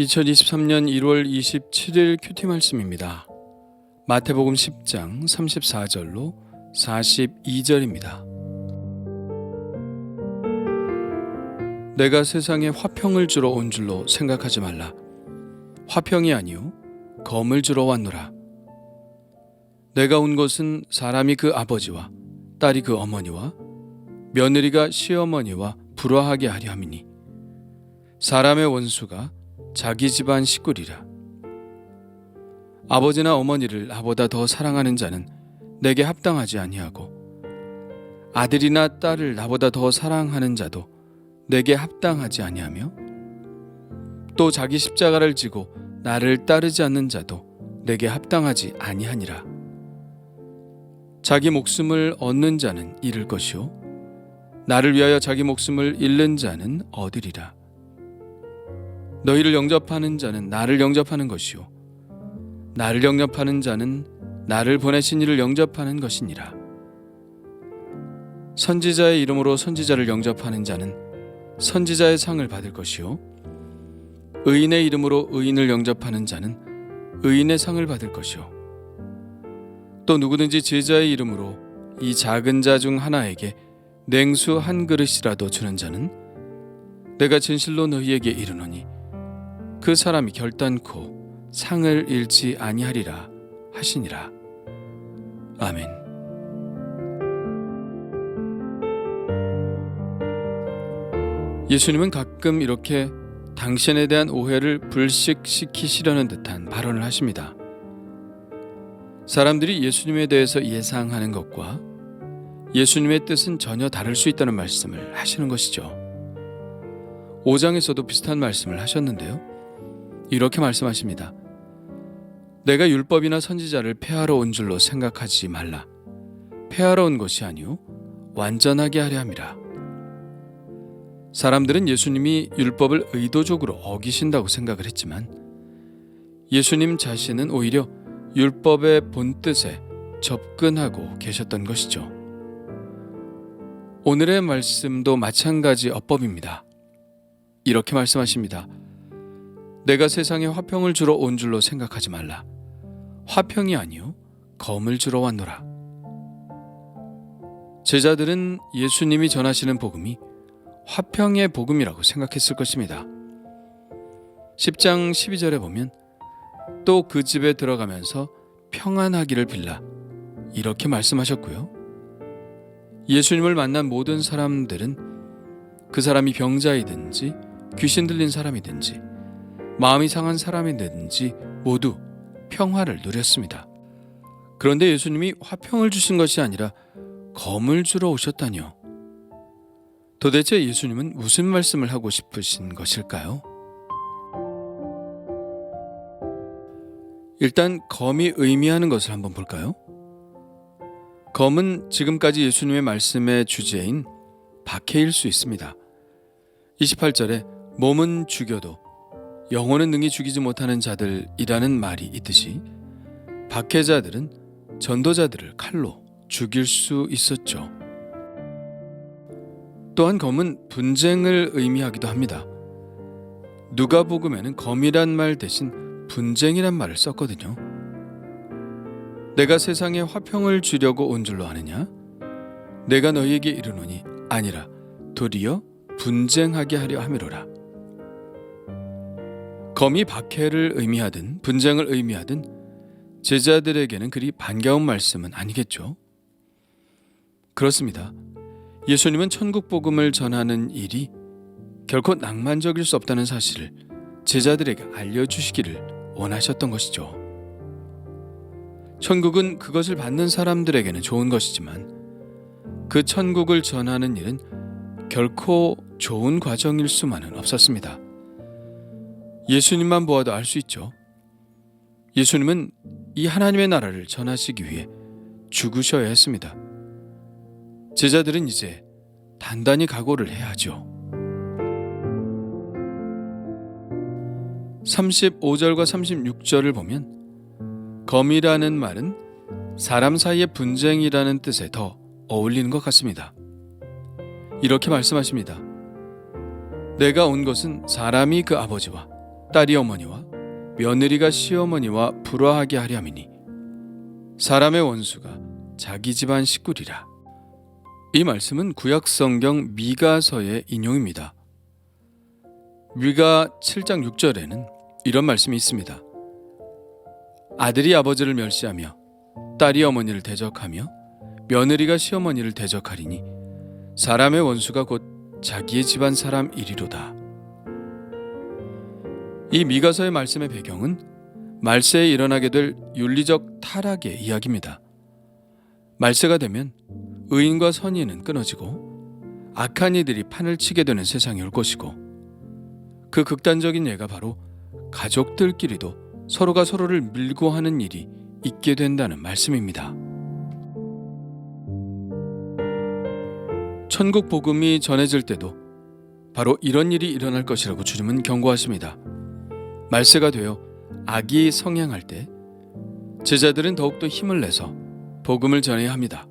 2023년 1월 27일 큐티 말씀입니다. 마태복음 10장 34절로 42절입니다. 내가 세상에 화평을 주러 온 줄로 생각하지 말라. 화평이 아니요 검을 주러 왔노라. 내가 온 것은 사람이 그 아버지와 딸이 그 어머니와 며느리가 시어머니와 불화하게 하려 함이니 사람의 원수가 자기 집안 식구리라. 아버지나 어머니를 나보다 더 사랑하는 자는 내게 합당하지 아니하고 아들이나 딸을 나보다 더 사랑하는 자도 내게 합당하지 아니하며 또 자기 십자가를 지고 나를 따르지 않는 자도 내게 합당하지 아니하니라. 자기 목숨을 얻는 자는 잃을 것이요 나를 위하여 자기 목숨을 잃는 자는 얻으리라. 너희를 영접하는 자는 나를 영접하는 것이요 나를 영접하는 자는 나를 보내신 이를 영접하는 것이니라. 선지자의 이름으로 선지자를 영접하는 자는 선지자의 상을 받을 것이요 의인의 이름으로 의인을 영접하는 자는 의인의 상을 받을 것이요 또 누구든지 제자의 이름으로 이 작은 자 중 하나에게 냉수 한 그릇이라도 주는 자는 내가 진실로 너희에게 이르노니 그 사람이 결단코 상을 잃지 아니하리라 하시니라. 아멘. 예수님은 가끔 이렇게 당신에 대한 오해를 불식시키시려는 듯한 발언을 하십니다. 사람들이 예수님에 대해서 예상하는 것과 예수님의 뜻은 전혀 다를 수 있다는 말씀을 하시는 것이죠. 5장에서도 비슷한 말씀을 하셨는데요. 이렇게 말씀하십니다. 내가 율법이나 선지자를 폐하러 온 줄로 생각하지 말라. 폐하러 온 것이 아니요 완전하게 하려 함이라. 사람들은 예수님이 율법을 의도적으로 어기신다고 생각을 했지만 예수님 자신은 오히려 율법의 본뜻에 접근하고 계셨던 것이죠. 오늘의 말씀도 마찬가지 어법입니다. 이렇게 말씀하십니다. 내가 세상에 화평을 주러 온 줄로 생각하지 말라. 화평이 아니요 검을 주러 왔노라. 제자들은 예수님이 전하시는 복음이 화평의 복음이라고 생각했을 것입니다. 10장 12절에 보면 또 그 집에 들어가면서 평안하기를 빌라 이렇게 말씀하셨고요. 예수님을 만난 모든 사람들은 그 사람이 병자이든지 귀신 들린 사람이든지 마음이 상한 사람이든지 모두 평화를 누렸습니다. 그런데 예수님이 화평을 주신 것이 아니라 검을 주러 오셨다니요. 도대체 예수님은 무슨 말씀을 하고 싶으신 것일까요? 일단 검이 의미하는 것을 한번 볼까요? 검은 지금까지 예수님의 말씀의 주제인 박해일 수 있습니다. 28절에 몸은 죽여도 영혼은 능히 죽이지 못하는 자들이라는 말이 있듯이 박해자들은 전도자들을 칼로 죽일 수 있었죠. 또한 검은 분쟁을 의미하기도 합니다. 누가복음에는 검이란 말 대신 분쟁이란 말을 썼거든요. 내가 세상에 화평을 주려고 온 줄로 아느냐? 내가 너희에게 이르노니 아니라 도리어 분쟁하게 하려 함이로라. 검이 박해를 의미하든 분쟁을 의미하든 제자들에게는 그리 반가운 말씀은 아니겠죠. 그렇습니다. 예수님은 천국 복음을 전하는 일이 결코 낭만적일 수 없다는 사실을 제자들에게 알려주시기를 원하셨던 것이죠. 천국은 그것을 받는 사람들에게는 좋은 것이지만 그 천국을 전하는 일은 결코 좋은 과정일 수만은 없었습니다. 예수님만 보아도 알 수 있죠. 예수님은 이 하나님의 나라를 전하시기 위해 죽으셔야 했습니다. 제자들은 이제 단단히 각오를 해야 하죠. 35절과 36절을 보면 검이라는 말은 사람 사이의 분쟁이라는 뜻에 더 어울리는 것 같습니다. 이렇게 말씀하십니다. 내가 온 것은 사람이 그 아버지와 딸이 어머니와 며느리가 시어머니와 불화하게 하려 함이니 사람의 원수가 자기 집안 식구리라. 이 말씀은 구약 성경 미가서의 인용입니다. 미가 7장 6절에는 이런 말씀이 있습니다. 아들이 아버지를 멸시하며 딸이 어머니를 대적하며 며느리가 시어머니를 대적하리니 사람의 원수가 곧 자기의 집안 사람이리로다. 이 미가서의 말씀의 배경은 말세에 일어나게 될 윤리적 타락의 이야기입니다. 말세가 되면 의인과 선인은 끊어지고 악한 이들이 판을 치게 되는 세상이 올 것이고, 그 극단적인 예가 바로 가족들끼리도 서로가 서로를 밀고 하는 일이 있게 된다는 말씀입니다. 천국 복음이 전해질 때도 바로 이런 일이 일어날 것이라고 주님은 경고하십니다. 말세가 되어 악이 성행할 때 제자들은 더욱더 힘을 내서 복음을 전해야 합니다.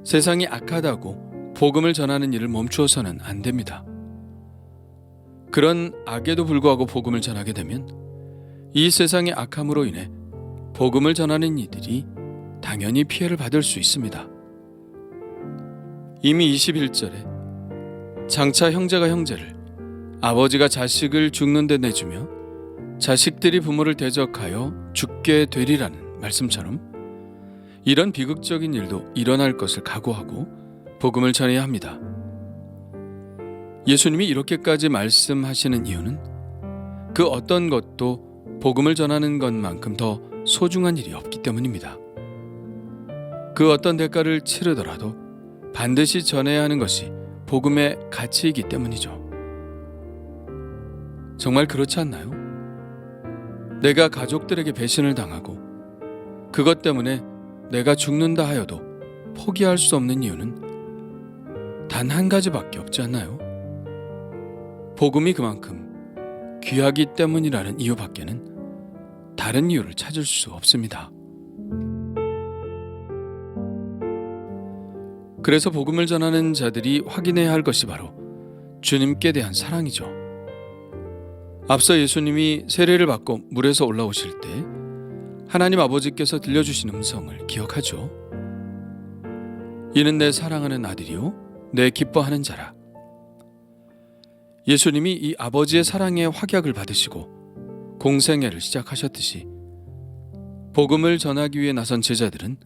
세상이 악하다고 복음을 전하는 일을 멈추어서는 안 됩니다. 그런 악에도 불구하고 복음을 전하게 되면 이 세상의 악함으로 인해 복음을 전하는 이들이 당연히 피해를 받을 수 있습니다. 이미 21절에 장차 형제가 형제를, 아버지가 자식을 죽는 데 내주며 자식들이 부모를 대적하여 죽게 되리라는 말씀처럼 이런 비극적인 일도 일어날 것을 각오하고 복음을 전해야 합니다. 예수님이 이렇게까지 말씀하시는 이유는 그 어떤 것도 복음을 전하는 것만큼 더 소중한 일이 없기 때문입니다. 그 어떤 대가를 치르더라도 반드시 전해야 하는 것이 복음의 가치이기 때문이죠. 정말 그렇지 않나요? 내가 가족들에게 배신을 당하고 그것 때문에 내가 죽는다 하여도 포기할 수 없는 이유는 단 한 가지밖에 없지 않나요? 복음이 그만큼 귀하기 때문이라는 이유밖에는 다른 이유를 찾을 수 없습니다. 그래서 복음을 전하는 자들이 확인해야 할 것이 바로 주님께 대한 사랑이죠. 앞서 예수님이 세례를 받고 물에서 올라오실 때 하나님 아버지께서 들려주신 음성을 기억하죠. 이는 내 사랑하는 아들이요 내 기뻐하는 자라. 예수님이 이 아버지의 사랑의 확약을 받으시고 공생애를 시작하셨듯이 복음을 전하기 위해 나선 제자들은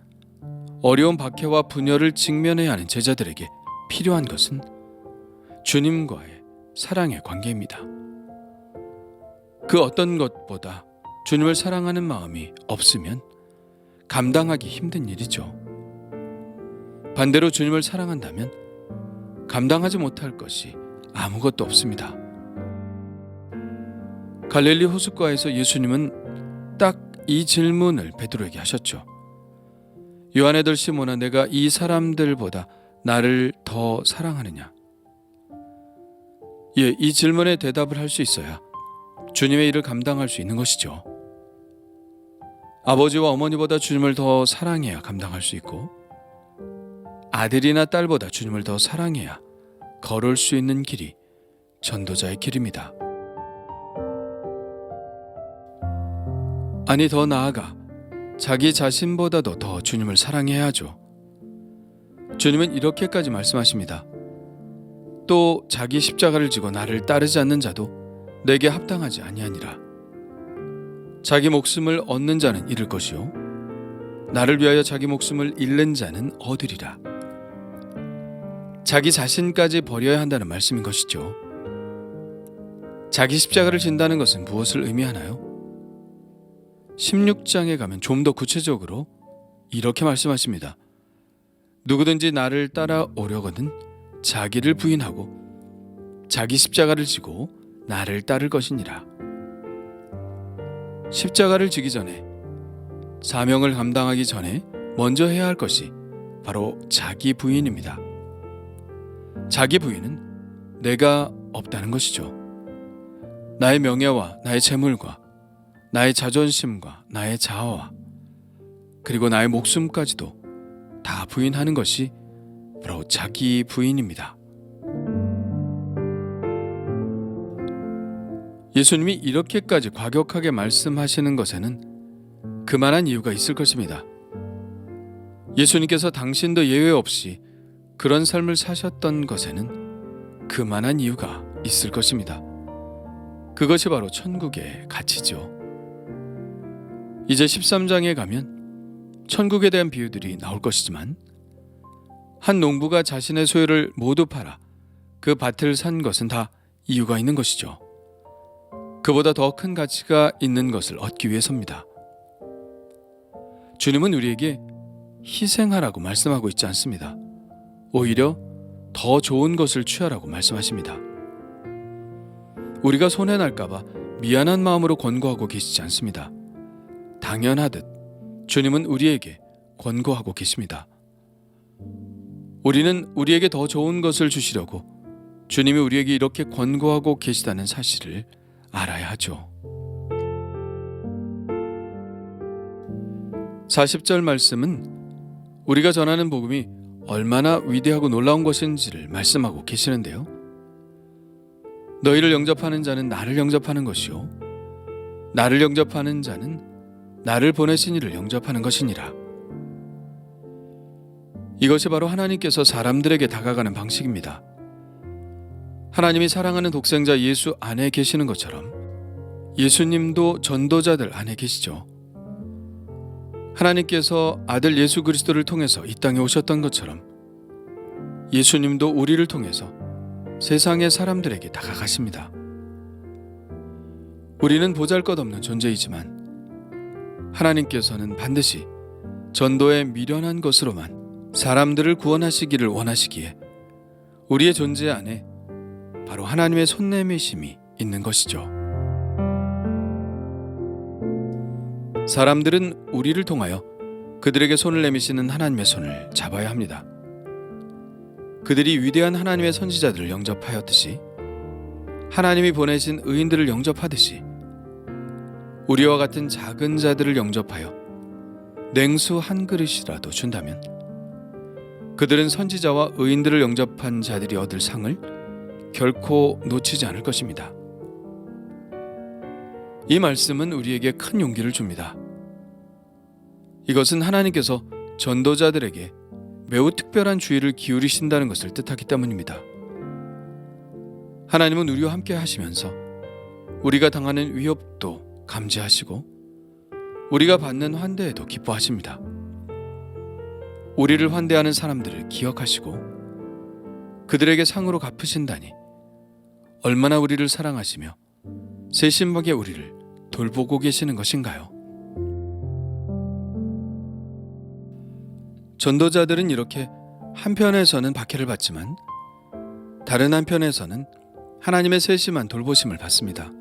어려운 박해와 분열을 직면해야 하는 제자들에게 필요한 것은 주님과의 사랑의 관계입니다. 그 어떤 것보다 주님을 사랑하는 마음이 없으면 감당하기 힘든 일이죠. 반대로 주님을 사랑한다면 감당하지 못할 것이 아무것도 없습니다. 갈릴리 호숫가에서 예수님은 딱 이 질문을 베드로에게 하셨죠. 요한의 들 시몬아, 내가 이 사람들보다 나를 더 사랑하느냐? 예, 이 질문에 대답을 할 수 있어야 주님의 일을 감당할 수 있는 것이죠. 아버지와 어머니보다 주님을 더 사랑해야 감당할 수 있고, 아들이나 딸보다 주님을 더 사랑해야 걸을 수 있는 길이 전도자의 길입니다. 아니, 더 나아가 자기 자신보다도 더 주님을 사랑해야 하죠. 주님은 이렇게까지 말씀하십니다. 또 자기 십자가를 지고 나를 따르지 않는 자도 내게 합당하지 아니하니라. 자기 목숨을 얻는 자는 잃을 것이요 나를 위하여 자기 목숨을 잃는 자는 얻으리라. 자기 자신까지 버려야 한다는 말씀인 것이죠. 자기 십자가를 진다는 것은 무엇을 의미하나요? 16장에 가면 좀 더 구체적으로 이렇게 말씀하십니다. 누구든지 나를 따라오려거든 자기를 부인하고 자기 십자가를 지고 나를 따를 것이니라. 십자가를 지기 전에, 사명을 감당하기 전에 먼저 해야 할 것이 바로 자기 부인입니다. 자기 부인은 내가 없다는 것이죠. 나의 명예와 나의 재물과 나의 자존심과 나의 자아와 그리고 나의 목숨까지도 다 부인하는 것이 바로 자기 부인입니다. 예수님이 이렇게까지 과격하게 말씀하시는 것에는 그만한 이유가 있을 것입니다. 예수님께서 당신도 예외 없이 그런 삶을 사셨던 것에는 그만한 이유가 있을 것입니다. 그것이 바로 천국의 가치죠. 이제 13장에 가면 천국에 대한 비유들이 나올 것이지만 한 농부가 자신의 소유를 모두 팔아 그 밭을 산 것은 다 이유가 있는 것이죠. 그보다 더 큰 가치가 있는 것을 얻기 위해서입니다. 주님은 우리에게 희생하라고 말씀하고 있지 않습니다. 오히려 더 좋은 것을 취하라고 말씀하십니다. 우리가 손해날까봐 미안한 마음으로 권고하고 계시지 않습니다. 당연하듯 주님은 우리에게 권고하고 계십니다. 우리는 우리에게 더 좋은 것을 주시려고 주님이 우리에게 이렇게 권고하고 계시다는 사실을 알아야 하죠. 40절 말씀은 우리가 전하는 복음이 얼마나 위대하고 놀라운 것인지를 말씀하고 계시는데요. 너희를 영접하는 자는 나를 영접하는 것이요 나를 영접하는 자는 나를 보내신 이를 영접하는 것이니라. 이것이 바로 하나님께서 사람들에게 다가가는 방식입니다. 하나님이 사랑하는 독생자 예수 안에 계시는 것처럼 예수님도 전도자들 안에 계시죠. 하나님께서 아들 예수 그리스도를 통해서 이 땅에 오셨던 것처럼 예수님도 우리를 통해서 세상의 사람들에게 다가가십니다. 우리는 보잘것없는 존재이지만 하나님께서는 반드시 전도에 미련한 것으로만 사람들을 구원하시기를 원하시기에 우리의 존재 안에 바로 하나님의 손내미심이 있는 것이죠. 사람들은 우리를 통하여 그들에게 손을 내미시는 하나님의 손을 잡아야 합니다. 그들이 위대한 하나님의 선지자들을 영접하였듯이 하나님이 보내신 의인들을 영접하듯이 우리와 같은 작은 자들을 영접하여 냉수 한 그릇이라도 준다면 그들은 선지자와 의인들을 영접한 자들이 얻을 상을 결코 놓치지 않을 것입니다. 이 말씀은 우리에게 큰 용기를 줍니다. 이것은 하나님께서 전도자들에게 매우 특별한 주의를 기울이신다는 것을 뜻하기 때문입니다. 하나님은 우리와 함께 하시면서 우리가 당하는 위협도 감지하시고 우리가 받는 환대에도 기뻐하십니다. 우리를 환대하는 사람들을 기억하시고 그들에게 상으로 갚으신다니 얼마나 우리를 사랑하시며 세심하게 우리를 돌보고 계시는 것인가요? 전도자들은 이렇게 한편에서는 박해를 받지만 다른 한편에서는 하나님의 세심한 돌보심을 받습니다.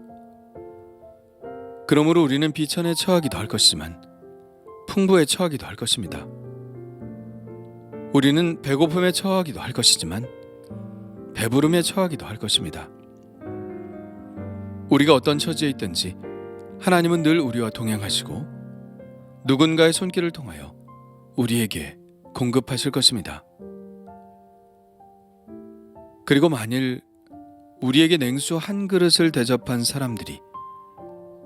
그러므로 우리는 비천에 처하기도 할 것이지만 풍부에 처하기도 할 것입니다. 우리는 배고픔에 처하기도 할 것이지만 배부름에 처하기도 할 것입니다. 우리가 어떤 처지에 있든지 하나님은 늘 우리와 동행하시고 누군가의 손길을 통하여 우리에게 공급하실 것입니다. 그리고 만일 우리에게 냉수 한 그릇을 대접한 사람들이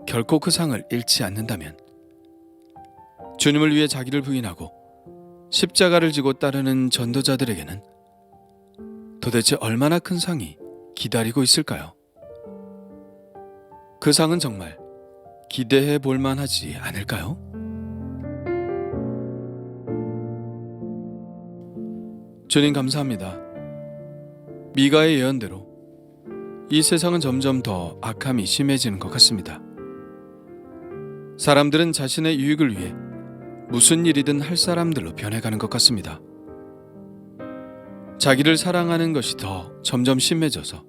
결코 그 상을 잃지 않는다면 주님을 위해 자기를 부인하고 십자가를 지고 따르는 전도자들에게는 도대체 얼마나 큰 상이 기다리고 있을까요? 그 상은 정말 기대해 볼 만하지 않을까요? 주님 감사합니다. 미가의 예언대로 이 세상은 점점 더 악함이 심해지는 것 같습니다. 사람들은 자신의 유익을 위해 무슨 일이든 할 사람들로 변해가는 것 같습니다. 자기를 사랑하는 것이 더 점점 심해져서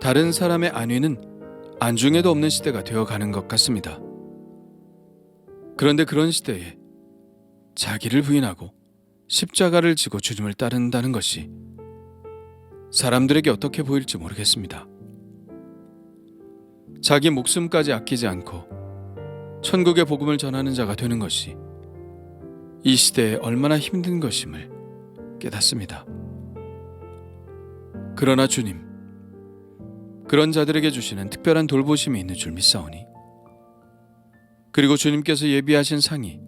다른 사람의 안위는 안중에도 없는 시대가 되어가는 것 같습니다. 그런데 그런 시대에 자기를 부인하고 십자가를 지고 주님을 따른다는 것이 사람들에게 어떻게 보일지 모르겠습니다. 자기 목숨까지 아끼지 않고 천국의 복음을 전하는 자가 되는 것이 이 시대에 얼마나 힘든 것임을 깨닫습니다. 그러나 주님, 그런 자들에게 주시는 특별한 돌보심이 있는 줄 믿사오니 그리고 주님께서 예비하신 상이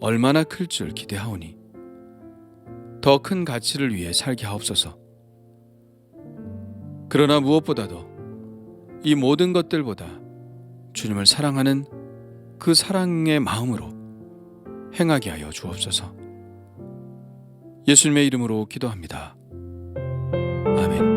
얼마나 클 줄 기대하오니 더 큰 가치를 위해 살게 하옵소서. 그러나 무엇보다도 이 모든 것들보다 주님을 사랑하는 그 사랑의 마음으로 행하게 하여 주옵소서. 예수님의 이름으로 기도합니다. 아멘.